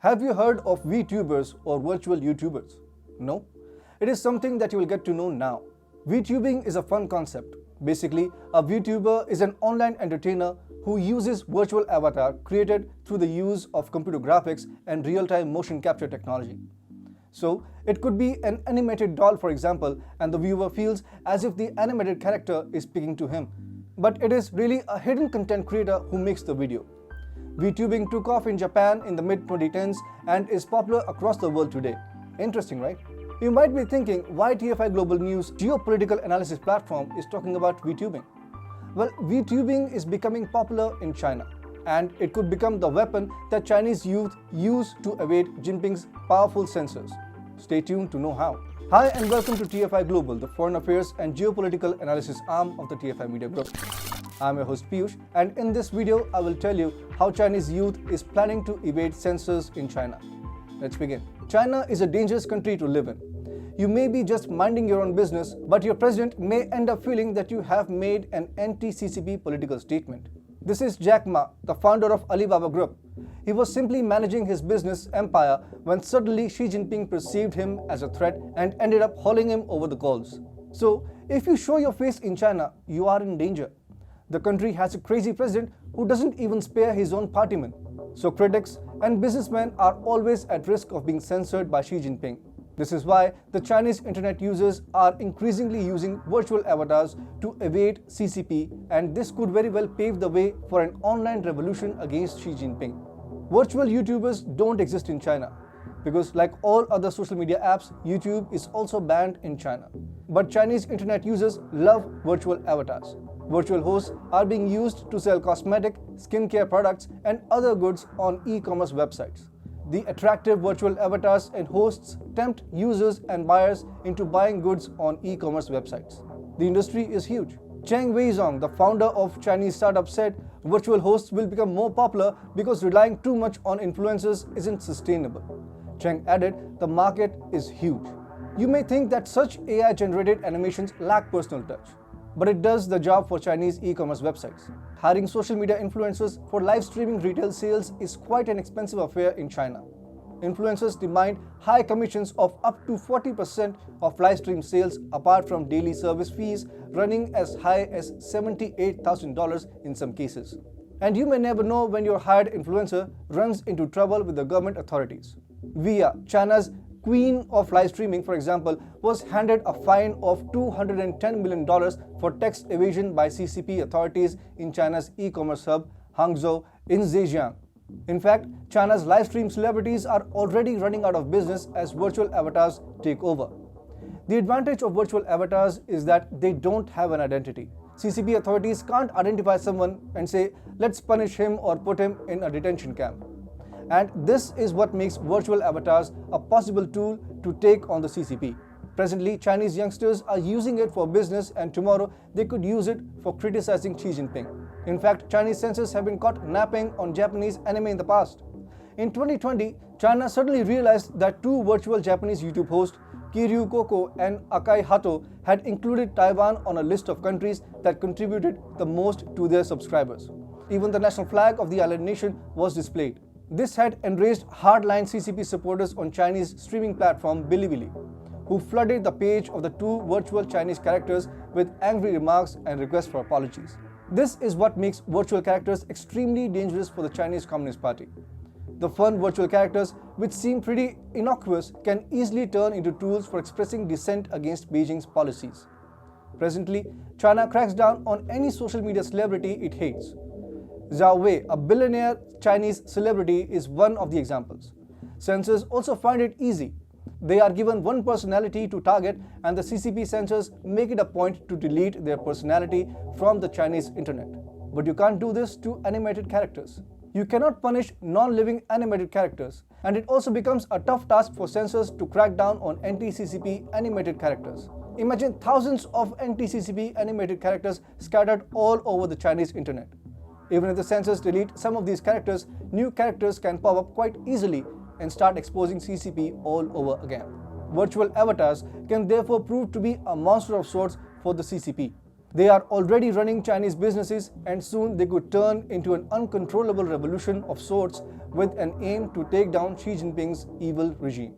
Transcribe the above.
Have you heard of VTubers or virtual YouTubers? No? It is something that you will get to know now. VTubing is a fun concept. Basically, a VTuber is an online entertainer who uses virtual avatar created through the use of computer graphics and real-time motion capture technology. So, it could be an animated doll, for example, and the viewer feels as if the animated character is speaking to him. But it is really a hidden content creator who makes the video. VTubing took off in Japan in the mid-2010s and is popular across the world today. Interesting, right? You might be thinking why TFI Global News geopolitical analysis platform is talking about VTubing. Well, VTubing is becoming popular in China, and it could become the weapon that Chinese youth use to evade Jinping's powerful censors. Stay tuned to know how. Hi and welcome to TFI Global, the foreign affairs and geopolitical analysis arm of the TFI Media Group. I'm your host Piyush, and in this video I will tell you how Chinese youth is planning to evade censors in China. Let's begin. China is a dangerous country to live in. You may be just minding your own business, but your president may end up feeling that you have made an anti-CCP political statement. This is Jack Ma, the founder of Alibaba Group. He was simply managing his business empire when suddenly Xi Jinping perceived him as a threat and ended up hauling him over the coals. So, if you show your face in China, you are in danger. The country has a crazy president who doesn't even spare his own partymen. So critics and businessmen are always at risk of being censored by Xi Jinping. This is why the Chinese internet users are increasingly using virtual avatars to evade CCP, and this could very well pave the way for an online revolution against Xi Jinping. Virtual YouTubers don't exist in China because, like all other social media apps, YouTube is also banned in China. But Chinese internet users love virtual avatars. Virtual hosts are being used to sell cosmetic, skincare products, and other goods on e-commerce websites. The attractive virtual avatars and hosts tempt users and buyers into buying goods on e-commerce websites. The industry is huge. Cheng Weizong, the founder of Chinese startup, said virtual hosts will become more popular because relying too much on influencers isn't sustainable. Cheng added, the market is huge. You may think that such AI-generated animations lack personal touch, but it does the job for Chinese e-commerce websites. Hiring social media influencers for live streaming retail sales is quite an expensive affair in China. Influencers demand high commissions of up to 40% of live stream sales, apart from daily service fees running as high as $78,000 in some cases. And you may never know when your hired influencer runs into trouble with the government authorities. Via, China's Queen of live streaming, for example, was handed a fine of $210 million for tax evasion by CCP authorities in China's e-commerce hub, Hangzhou, in Zhejiang. In fact, China's live stream celebrities are already running out of business as virtual avatars take over. The advantage of virtual avatars is that they don't have an identity. CCP authorities can't identify someone and say, let's punish him or put him in a detention camp. And this is what makes virtual avatars a possible tool to take on the CCP. Presently, Chinese youngsters are using it for business, and tomorrow they could use it for criticizing Xi Jinping. In fact, Chinese censors have been caught napping on Japanese anime in the past. In 2020, China suddenly realized that two virtual Japanese YouTube hosts, Kiryu Koko and Akai Hato, had included Taiwan on a list of countries that contributed the most to their subscribers. Even the national flag of the island nation was displayed. This had enraged hardline CCP supporters on Chinese streaming platform Bilibili, who flooded the page of the two virtual Chinese characters with angry remarks and requests for apologies. This is what makes virtual characters extremely dangerous for the Chinese Communist Party. The fun virtual characters, which seem pretty innocuous, can easily turn into tools for expressing dissent against Beijing's policies. Presently, China cracks down on any social media celebrity it hates. Zhao Wei, a billionaire Chinese celebrity, is one of the examples. Censors also find it easy. They are given one personality to target, and the CCP censors make it a point to delete their personality from the Chinese internet. But you can't do this to animated characters. You cannot punish non-living animated characters, and it also becomes a tough task for censors to crack down on anti-CCP animated characters. Imagine thousands of anti-CCP animated characters scattered all over the Chinese internet. Even if the censors delete some of these characters, new characters can pop up quite easily and start exposing CCP all over again. Virtual avatars can therefore prove to be a monster of sorts for the CCP. They are already running Chinese businesses, and soon they could turn into an uncontrollable revolution of sorts with an aim to take down Xi Jinping's evil regime.